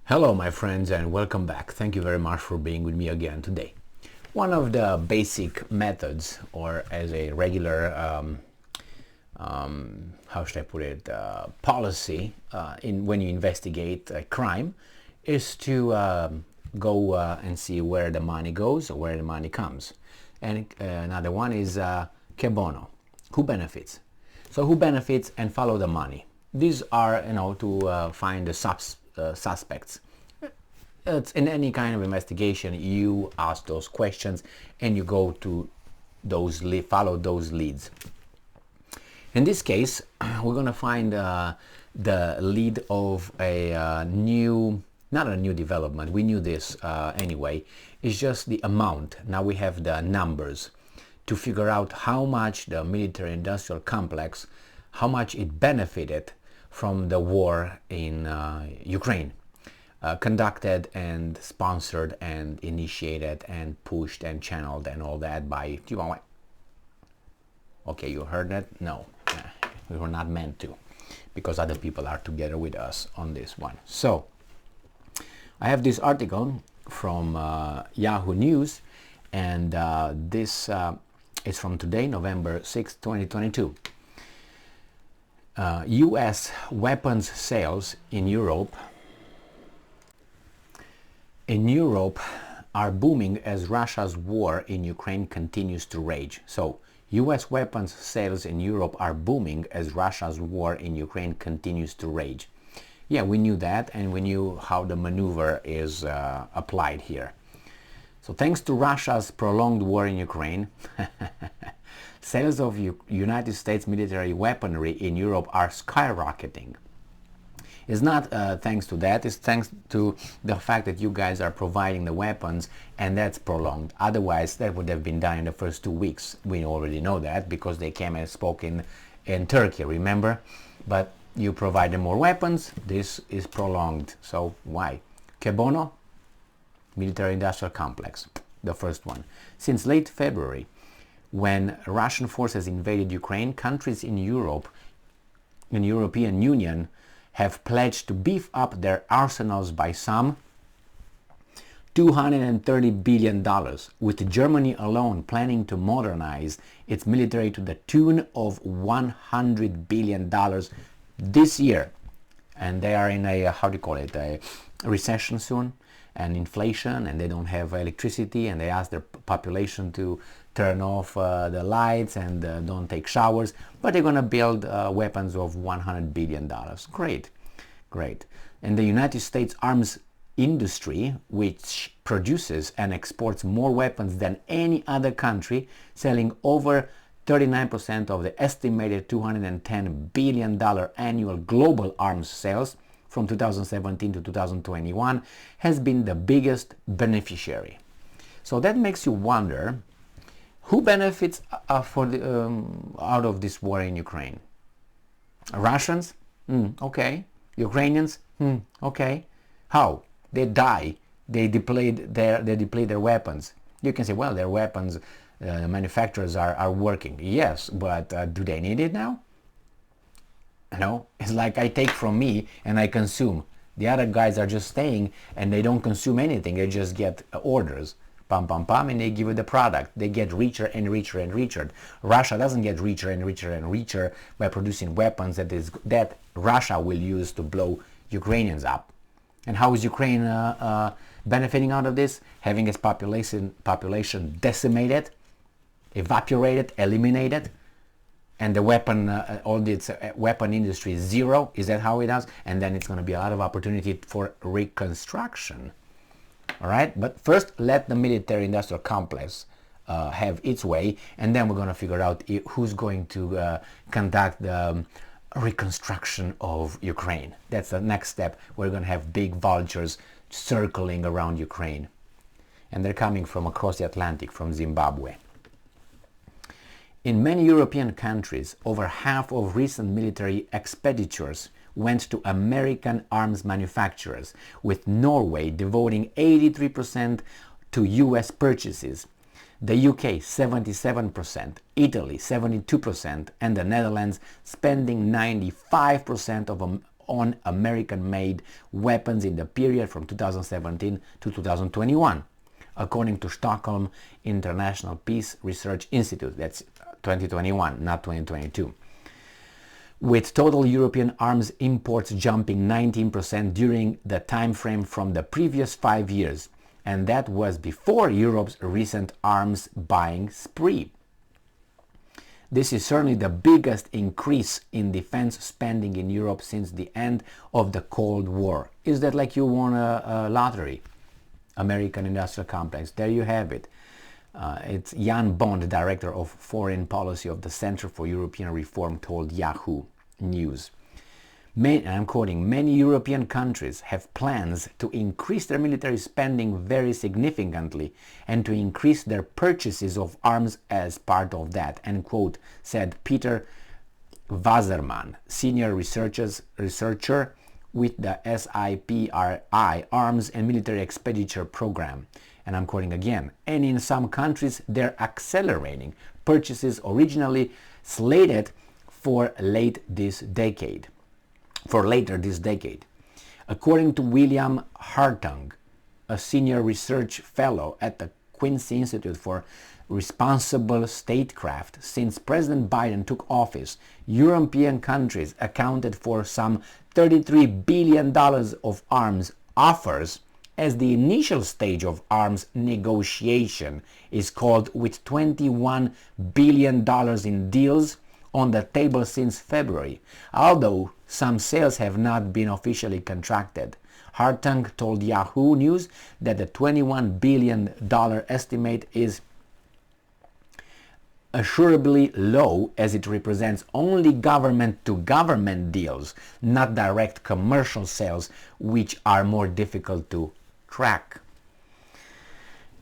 Hello my friends and welcome back. Thank you very much for being with me again today. One of the basic methods, or as a regular, how should I put it, policy when you investigate a crime is to go and see where the money goes or where the money comes. And another one is che bono, who benefits. So who benefits and follow the money. These are, to find the suspects. It's in any kind of investigation, you ask those questions and you go to those follow those leads. In this case, we're going to find the lead of a not a new development. We knew this anyway. It's just the amount. Now we have the numbers to figure out how much the military-industrial complex, how much it benefited from the war in Ukraine. Conducted and sponsored and initiated and pushed and channeled and all that by, okay, you heard that? No, we were not meant to, because other people are together with us on this one. So I have this article from Yahoo News, and this is from today, November 6, 2022. U.S. weapons sales in Europe are booming as Russia's war in Ukraine continues to rage. So, U.S. weapons sales in Europe are booming as Russia's war in Ukraine continues to rage. Yeah, we knew that, and we knew how the maneuver is applied here. So, thanks to Russia's prolonged war in Ukraine, sales of United States military weaponry in Europe are skyrocketing. It's not thanks to that, it's thanks to the fact that you guys are providing the weapons, and that's prolonged. Otherwise, that would have been done in the first 2 weeks. We already know that because they came and spoke in Turkey, remember? But you provide them more weapons, this is prolonged. So why? Che bono? Military-industrial complex, the first one. Since late February, when Russian forces invaded Ukraine, countries in Europe, in the European Union, have pledged to beef up their arsenals by some $230 billion, with Germany alone planning to modernize its military to the tune of $100 billion this year. And they are in a, a recession soon, and inflation, and they don't have electricity, and they ask their population to turn off the lights and don't take showers, but they're going to build weapons of $100 billion. Great, great. And the United States arms industry, which produces and exports more weapons than any other country, selling over 39% of the estimated $210 billion annual global arms sales from 2017 to 2021, has been the biggest beneficiary. So that makes you wonder, who benefits out of this war in Ukraine? Russians? Okay. Ukrainians? Okay. How? They die. They deplete their weapons. You can say, well, their weapons manufacturers are working. Yes, but do they need it now? No, it's like I take from me and I consume. The other guys are just staying and they don't consume anything. They just get orders. Pam, pam, pam, and they give you the product. They get richer and richer and richer. Russia doesn't get richer and richer and richer by producing weapons that Russia will use to blow Ukrainians up. And how is Ukraine benefiting out of this? Having its population decimated, evaporated, eliminated, and the weapon, all its weapon industry is zero. Is that how it does? And then it's going to be a lot of opportunity for reconstruction. All right, but first let the military-industrial complex have its way, and then we're going to figure out who's going to conduct the reconstruction of Ukraine. That's the next step. We're going to have big vultures circling around Ukraine, and they're coming from across the Atlantic, from Zimbabwe. In many European countries, over half of recent military expenditures went to American arms manufacturers, with Norway devoting 83% to US purchases, the UK 77%, Italy 72%, and the Netherlands spending 95% on American-made weapons in the period from 2017 to 2021, according to Stockholm International Peace Research Institute. That's 2021, not 2022. With total European arms imports jumping 19% during the time frame from the previous 5 years, and that was before Europe's recent arms buying spree. This is certainly the biggest increase in defense spending in Europe since the end of the Cold War. Is that like you won a lottery? American Industrial Complex. There you have it. It's Jan Bond, Director of Foreign Policy of the Center for European Reform, told Yahoo News. I'm quoting, many European countries have plans to increase their military spending very significantly and to increase their purchases of arms as part of that, end quote, said Peter Wasserman, senior researcher with the SIPRI Arms and Military Expenditure Program. And I'm quoting again, and in some countries they're accelerating purchases originally slated for later this decade. According to William Hartung, a senior research fellow at the Quincy Institute for Responsible Statecraft, since President Biden took office, European countries accounted for some $33 billion of arms offers as the initial stage of arms negotiation is called, with $21 billion in deals on the table since February, although some sales have not been officially contracted. Hartung told Yahoo News that the $21 billion estimate is assuredly low, as it represents only government-to-government deals, not direct commercial sales, which are more difficult to track.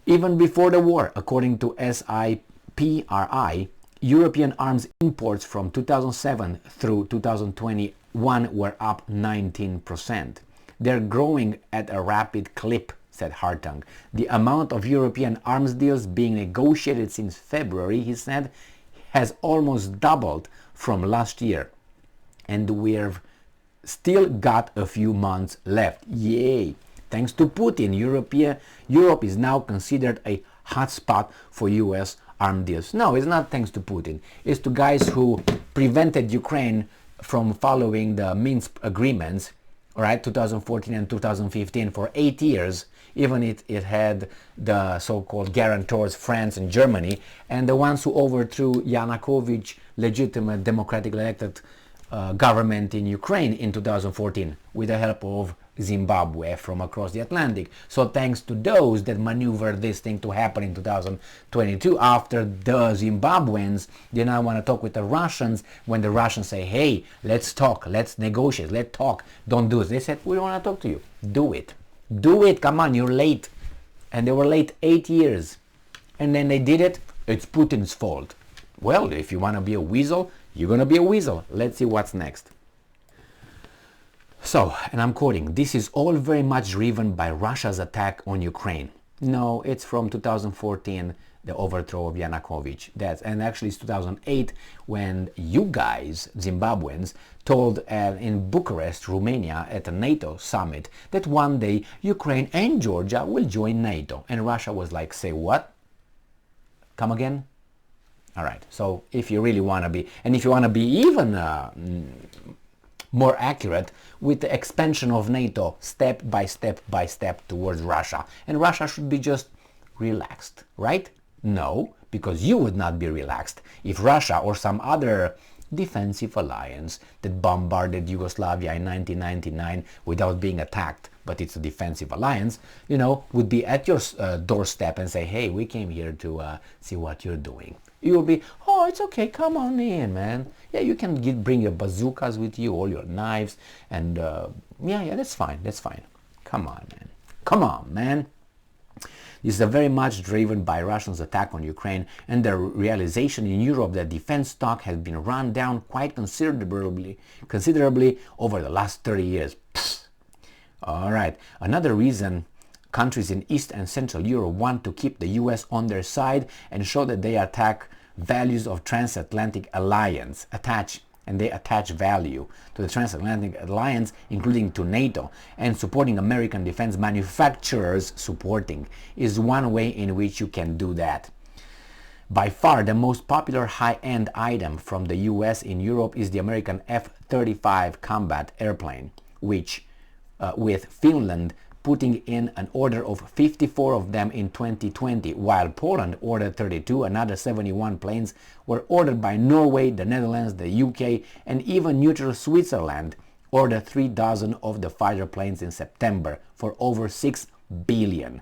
Even before the war, according to SIPRI, European arms imports from 2007 through 2021 were up 19%. They're growing at a rapid clip, said Hartung. The amount of European arms deals being negotiated since February, he said, has almost doubled from last year. And we've still got a few months left. Yay! Thanks to Putin, Europe is now considered a hotspot for US arms deals. No, it's not thanks to Putin. It's to guys who prevented Ukraine from following the Minsk agreements, right, 2014 and 2015 for 8 years, even it had the so-called guarantors, France and Germany, and the ones who overthrew Yanukovych legitimate democratically elected government in Ukraine in 2014 with the help of Zimbabwe from across the Atlantic. So thanks to those that maneuvered this thing to happen in 2022, after the Zimbabweans, they now want to talk with the Russians. When the Russians say, hey, let's talk, let's negotiate, let's talk, don't do it. They said, we don't want to talk to you. Do it. Do it. Come on, you're late. And they were late 8 years. And then they did it. It's Putin's fault. Well, if you want to be a weasel, you're going to be a weasel. Let's see what's next. So, and I'm quoting, this is all very much driven by Russia's attack on Ukraine. No, it's from 2014, the overthrow of Yanukovych. And actually it's 2008 when you guys, Zimbabweans, told in Bucharest, Romania, at a NATO summit that one day Ukraine and Georgia will join NATO. And Russia was like, say what? Come again? All right, so if you really want to be, and if you want to be even more accurate, with the expansion of NATO step by step towards Russia. And Russia should be just relaxed, right? No, because you would not be relaxed if Russia or some other defensive alliance that bombarded Yugoslavia in 1999 without being attacked, but it's a defensive alliance, you know, would be at your doorstep and say, hey, we came here to see what you're doing. You will be, oh, it's okay, come on in, man. Yeah, you can bring your bazookas with you, all your knives, and yeah, that's fine, that's fine. Come on, man. Come on, man. This is very much driven by Russia's attack on Ukraine and the realization in Europe that defense stock has been run down quite considerably over the last 30 years. Psst. All right, another reason countries in East and Central Europe want to keep the US on their side and show that they attack values of transatlantic alliance, attach and they attach value to the transatlantic alliance, including to NATO, and supporting American defense manufacturers supporting is one way in which you can do that. By far the most popular high-end item from the US in Europe is the American F-35 combat airplane, which with Finland putting in an order of 54 of them in 2020, while Poland ordered 32, another 71 planes were ordered by Norway, the Netherlands, the UK, and even neutral Switzerland ordered 3 dozen of the fighter planes in September for over $6 billion.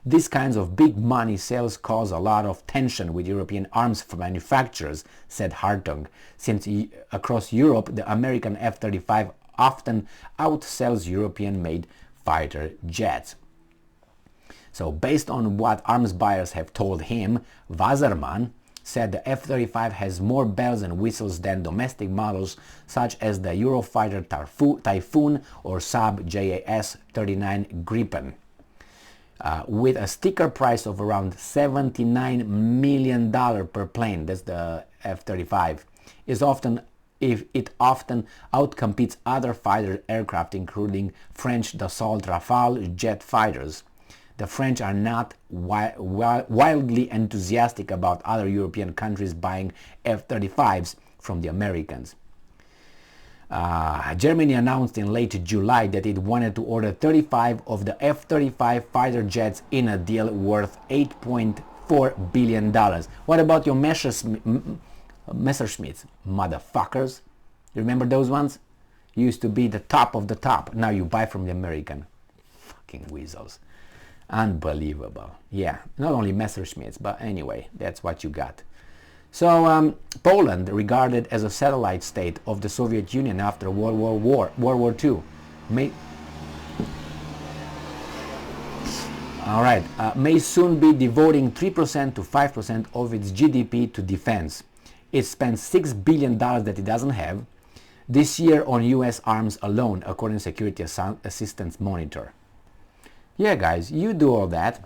These kinds of big money sales cause a lot of tension with European arms manufacturers, said Hartung, since across Europe the American F-35 often outsells European-made fighter jets. So based on what arms buyers have told him, Wasserman said the F-35 has more bells and whistles than domestic models such as the Eurofighter Typhoon or Saab JAS-39 Gripen. With a sticker price of around $79 million per plane, that's the F-35, it often outcompetes other fighter aircraft, including French Dassault Rafale jet fighters. The French are not wildly enthusiastic about other European countries buying F-35s from the Americans. Germany announced in late July that it wanted to order 35 of the F-35 fighter jets in a deal worth $8.4 billion. What about your Messerschmitts, motherfuckers? You remember those ones? Used to be the top of the top. Now you buy from the American. Fucking weasels. Unbelievable. Yeah, not only Messerschmitts, but anyway, that's what you got. So Poland, regarded as a satellite state of the Soviet Union after World War II, may soon be devoting 3% to 5% of its GDP to defense. It spends $6 billion that it doesn't have this year on US arms alone, according to Security Assistance Monitor. Yeah, guys, you do all that.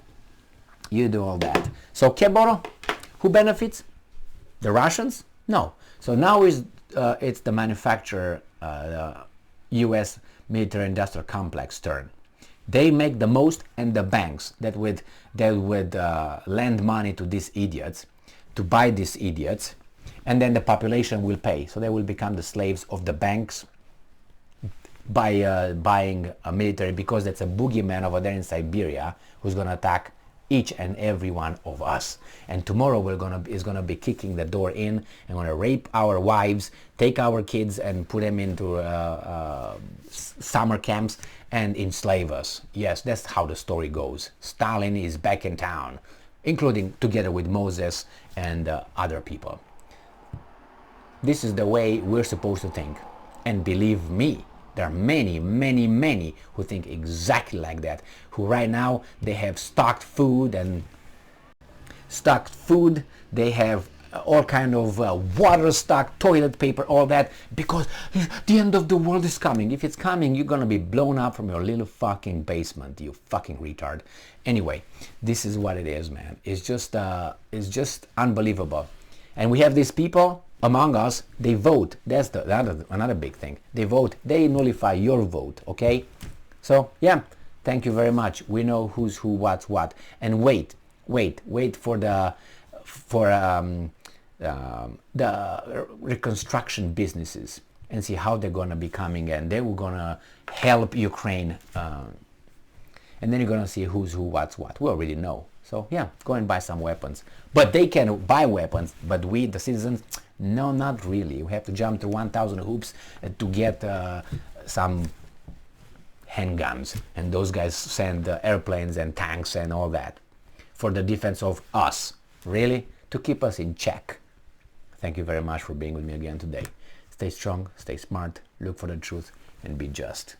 You do all that. So Keboro, who benefits? The Russians? No. So now it's the manufacturer, US military-industrial complex turn. They make the most, and the banks that would lend money to these idiots, to buy these idiots, and then the population will pay. So they will become the slaves of the banks by buying a military, because that's a boogeyman over there in Siberia who's going to attack each and every one of us. And tomorrow is gonna be kicking the door in and gonna rape our wives, take our kids and put them into summer camps and enslave us. Yes, that's how the story goes. Stalin is back in town, including together with Moses and other people. This is the way we're supposed to think. And believe me, there are many, many, many who think exactly like that, who right now they have stocked food, they have all kind of water stock, toilet paper, all that, because the end of the world is coming. If it's coming, you're gonna be blown up from your little fucking basement, you fucking retard. Anyway, this is what it is, man. It's just unbelievable. And we have these people among us, they vote. That's another big thing. They vote. They nullify your vote. Okay. So yeah, thank you very much. We know who's who, what's what. And wait for the reconstruction businesses and see how they're gonna be coming in. They were gonna help Ukraine, and then you're gonna see who's who, what's what. We already know. So yeah, go and buy some weapons. But they can buy weapons, but we, the citizens, no, not really. We have to jump through 1,000 hoops to get some handguns, and those guys send airplanes and tanks and all that for the defense of us. Really? To keep us in check. Thank you very much for being with me again today. Stay strong, stay smart, look for the truth, and be just.